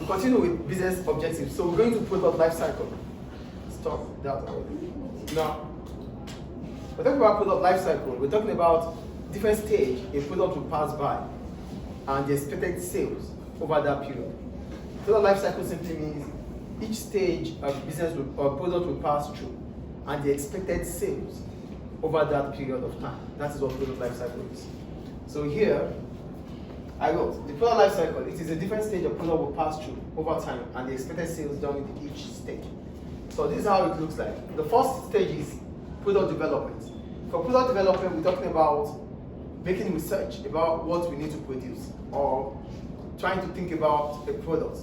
continue with business objectives. So we're going to product life cycle. Stop that already. Now, we're talking about product life cycle. We're talking about different stage a product will pass by and the expected sales over that period. Product life cycle simply means each stage of business or product will pass through and the expected sales over that period of time. That is what product life cycle is. So here, I wrote, the product life cycle, it is a different stage a product will pass through over time and the expected sales done with each stage. So this is how it looks like. The first stage is product development. For product development, we're talking about making research about what we need to produce or trying to think about a product.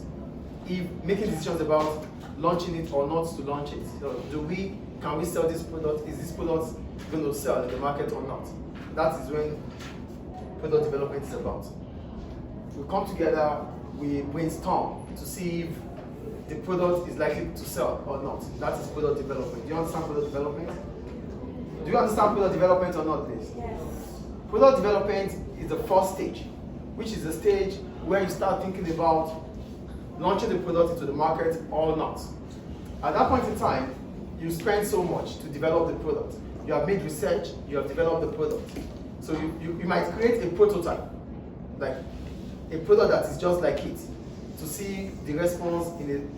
If making decisions about launching it or not to launch it. So can we sell this product? Is this product going to sell in the market or not? That is when product development is about. We come together, we brainstorm to see if the product is likely to sell or not. That is product development. Do you understand product development? Do you understand product development or not, please? Yes. Product development is the first stage, which is the stage where you start thinking about launching the product into the market or not. At that point in time, you spend so much to develop the product. You have made research, you have developed the product. So you might create a prototype, like a product that is just like it, to see the response in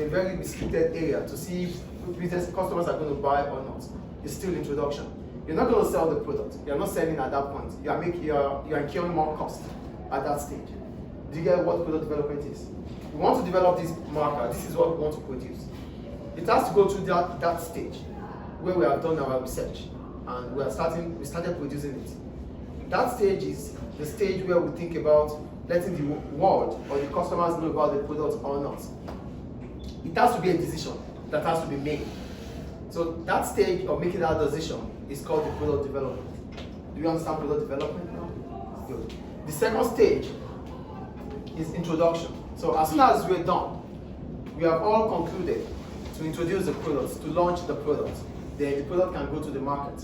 a very restricted area, to see if business customers are going to buy or not. It's still introduction. You're not going to sell the product. You're not selling at that point. You're incurring more cost at that stage. Do you get what product development is? We want to develop this marker. This is what we want to produce. It has to go through that stage where we have done our research and we started producing it. That stage is the stage where we think about letting the world or the customers know about the product or not. It has to be a decision that has to be made. So that stage of making that decision is called the product development. Do you understand product development now? Good. The second stage is introduction. So as soon as we're done, we have all concluded to introduce the product, to launch the product. Then the product can go to the market.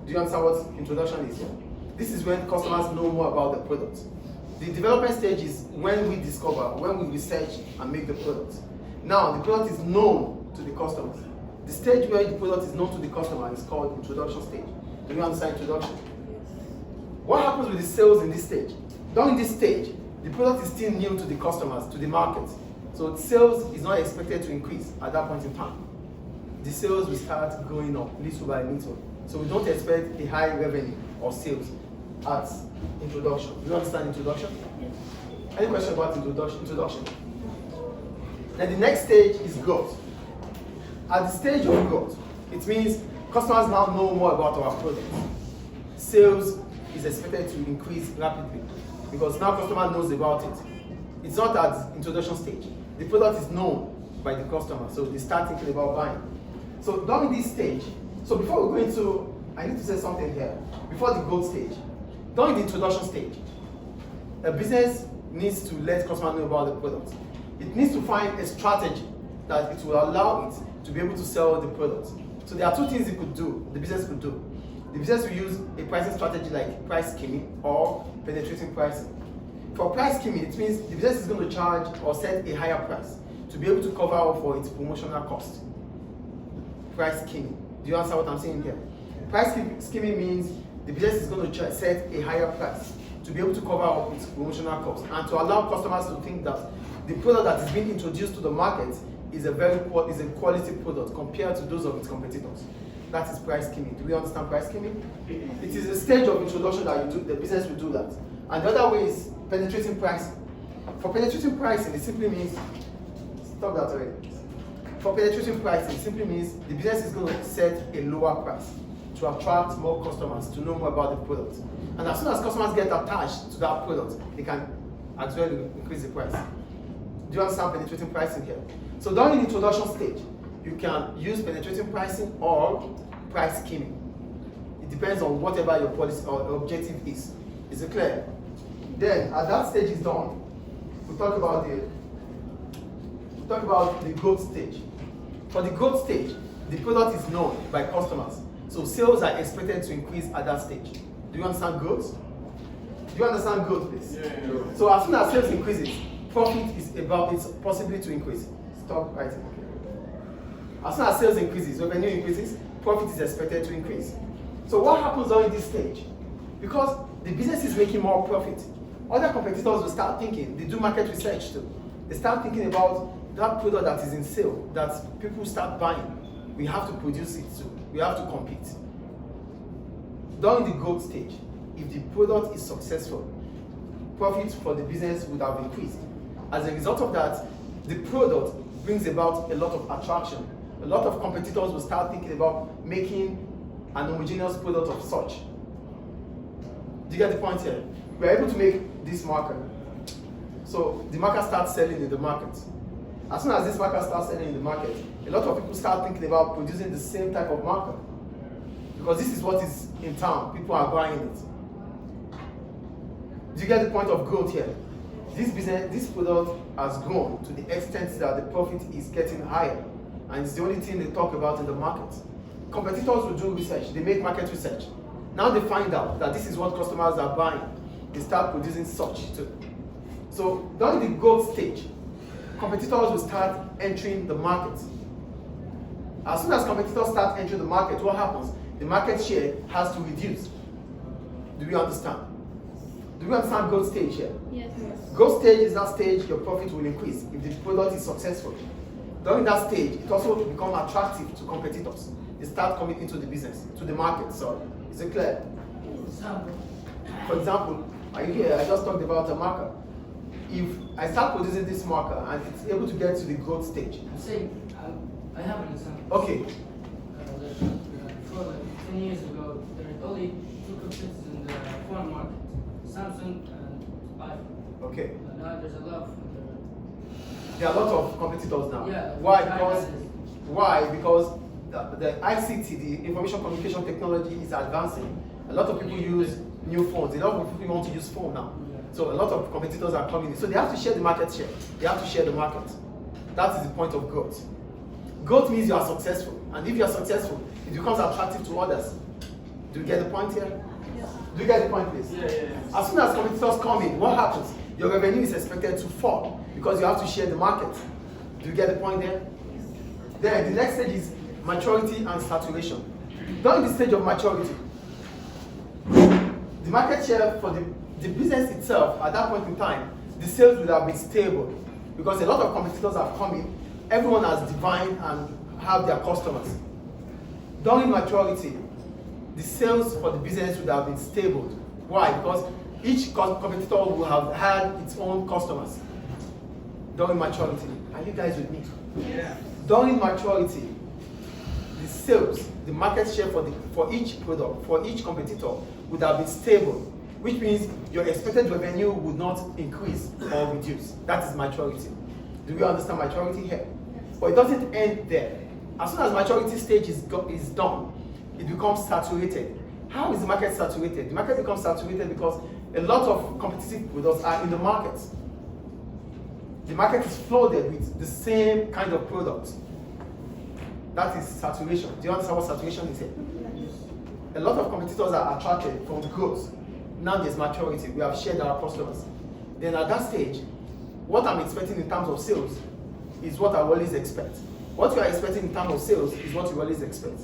Do you understand what introduction is? This is when customers know more about the product. The development stage is when we discover, when we research and make the product. Now the product is known to the customers. The stage where the product is known to the customer is called introduction stage. Do you understand introduction? What happens with the sales in this stage? During this stage, the product is still new to the customers, to the market. So sales is not expected to increase at that point in time. The sales will start going up little by little. So we don't expect a high revenue or sales at introduction. Do you understand introduction? Yes. Any question about introduction? Then the next stage is growth. At the stage of growth, it means customers now know more about our product. Sales is expected to increase rapidly because now customer knows about it. It's not at the introduction stage. The product is known by the customer, so they start thinking about buying. So during this stage, so before we go into, I need to say something here. Before the growth stage, during the introduction stage, a business needs to let customers know about the product. It needs to find a strategy that it will allow it to be able to sell the product. So there are two things it could do, the business could do. The business will use a pricing strategy like price skimming or penetrating pricing. For price skimming, it means the business is going to charge or set a higher price to be able to cover up for its promotional cost. Price skimming. Do you understand what I'm saying here? Price skimming means the business is going to set a higher price to be able to cover up its promotional cost and to allow customers to think that the product that is being introduced to the market is a quality product compared to those of its competitors. That is price skimming. Do we understand price skimming? It is a stage of introduction that the business will do that. And the other way is penetrating pricing. For penetrating pricing, it simply means, stop that already. For penetrating pricing, it simply means the business is going to set a lower price to attract more customers, to know more about the product. And as soon as customers get attached to that product, they can actually increase the price. Do you understand penetrating pricing here? So during the introduction stage, you can use penetrating pricing or price skimming. It depends on whatever your policy or objective is. Is it clear? Then, as that stage is done, we talk about the growth stage. For the growth stage, the product is known by customers. So sales are expected to increase at that stage. Do you understand growth? Do you understand growth, please? Yeah. So as soon as sales increases, profit is about its possibility to increase. Stop writing. As soon as sales increases, revenue increases, profit is expected to increase. So what happens during this stage? Because the business is making more profit, other competitors will start thinking, they do market research too. They start thinking about that product that is in sale, that people start buying. We have to produce it too. We have to compete. During the growth stage, if the product is successful, profit for the business would have increased. As a result of that, the product brings about a lot of attraction. A lot of competitors will start thinking about making an homogeneous product of such. Do you get the point here? We're able to make this marker. So the marker starts selling in the market. As soon as this marker starts selling in the market, a lot of people start thinking about producing the same type of marker. Because this is what is in town. People are buying it. Do you get the point of growth here? This product has grown to the extent that the profit is getting higher. And it's the only thing they talk about in the market. Competitors will do research. They make market research. Now they find out that this is what customers are buying. They start producing such too. So during the growth stage, competitors will start entering the market. As soon as competitors start entering the market, what happens? The market share has to reduce. Do we understand? Do we understand growth stage here? Yes. Growth stage is that stage your profit will increase if the product is successful. During that stage, it also becomes attractive to competitors. They start coming into the business, to the market, sorry. Is it clear? For example, are you here? I just talked about a marker. If I start producing this marker and it's able to get to the growth stage. Say, I have an example. Okay. Before, like 10 years ago, there were only two competitors in the phone market, Samsung and iPhone. Okay. And now there's a lot of There are a lot of competitors now. Yeah. Why? Because the ICT, the information communication technology, is advancing. A lot of people use new phones. A lot of people want to use phone now. So a lot of competitors are coming in. So they have to share the market share. They have to share the market. That is the point of growth. Growth means you are successful. And if you are successful, it becomes attractive to others. Do you get the point here? Yes. Do you get the point, please? Yeah. As soon as competitors come in, what happens? Your revenue is expected to fall because you have to share the market. Do you get the point there? Then the next stage is maturity and saturation. During the stage of maturity, the market share for the business itself, at that point in time, the sales would have been stable because a lot of competitors have come in, everyone has defined and have their customers. During maturity, the sales for the business would have been stable. Why? Because each competitor will have had its own customers. During maturity, are you guys with me? Yeah. During maturity, the sales, the market share for each product, for each competitor would have been stable, which means your expected revenue would not increase or reduce. That is maturity. Do we understand maturity here? But it doesn't end there. As soon as maturity stage is done, it becomes saturated. How is the market saturated? The market becomes saturated because a lot of competitive products are in the market. The market is flooded with the same kind of product. That is saturation. Do you understand what saturation is here? A lot of competitors are attracted from growth. Now there's maturity. We have shared our customers. Then at that stage, what I'm expecting in terms of sales is what I always expect. What you are expecting in terms of sales is what you always expect.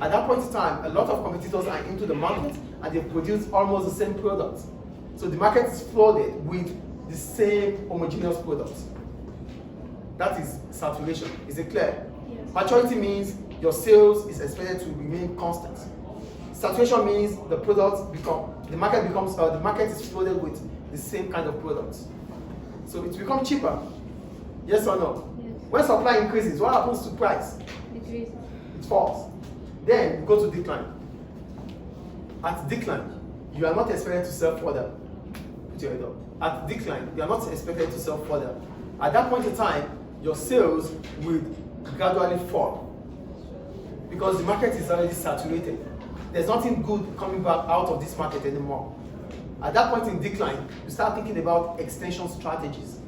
At that point in time, a lot of competitors are into the market and they produce almost the same product. So the market is flooded with the same homogeneous products. That is saturation. Is it clear? Yes. Maturity means your sales is expected to remain constant. Saturation means the market is flooded with the same kind of products. So it becomes cheaper. Yes or no? Yes. When supply increases, what happens to price? Decrease. It falls. Then you go to decline. At decline, you are not expected to sell further. Put your head up. At decline, you are not expected to sell further. At that point in time, your sales will gradually fall because the market is already saturated. There's nothing good coming back out of this market anymore. At that point in decline, you start thinking about extension strategies.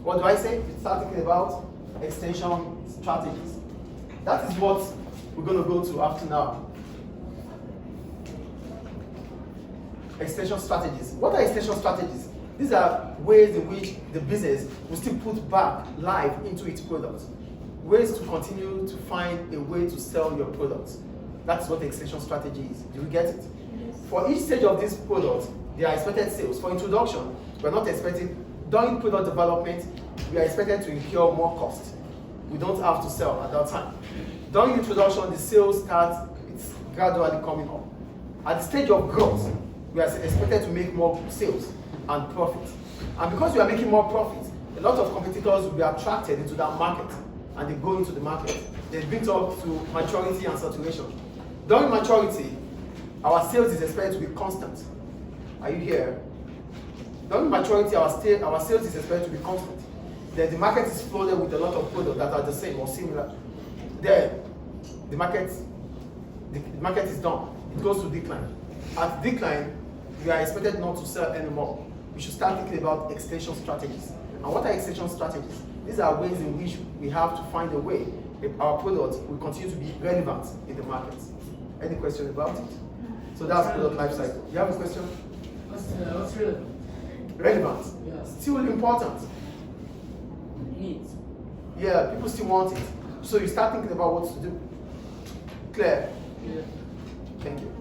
What do I say? You start thinking about extension strategies. That is what we're going to go to after now. Extension strategies. What are extension strategies? These are ways in which the business will still put back life into its product. Ways to continue to find a way to sell your products. That's what the extension strategy is. Do you get it? Yes. For each stage of this product, there are expected sales. For introduction, we're not expecting, during product development, we are expected to incur more cost. We don't have to sell at that time. During introduction, the sales start, it's gradually coming up. At the stage of growth, we are expected to make more sales and profit. And because we are making more profit, a lot of competitors will be attracted into that market and they go into the market. They build up to maturity and saturation. During maturity, our sales is expected to be constant. Are you here? During maturity, our sales is expected to be constant. Then the market is flooded with a lot of products that are the same or similar. Then the market is done. It goes to decline. At decline, we are expected not to sell anymore. We should start thinking about extension strategies. And what are extension strategies? These are ways in which we have to find a way if our product will continue to be relevant in the market. Any question about it? So that's product life cycle. You have a question? What's relevant? Relevant. Yeah. Still important. Needs. Yeah, people still want it. So you start thinking about what to do. Clear? Yeah. Thank you.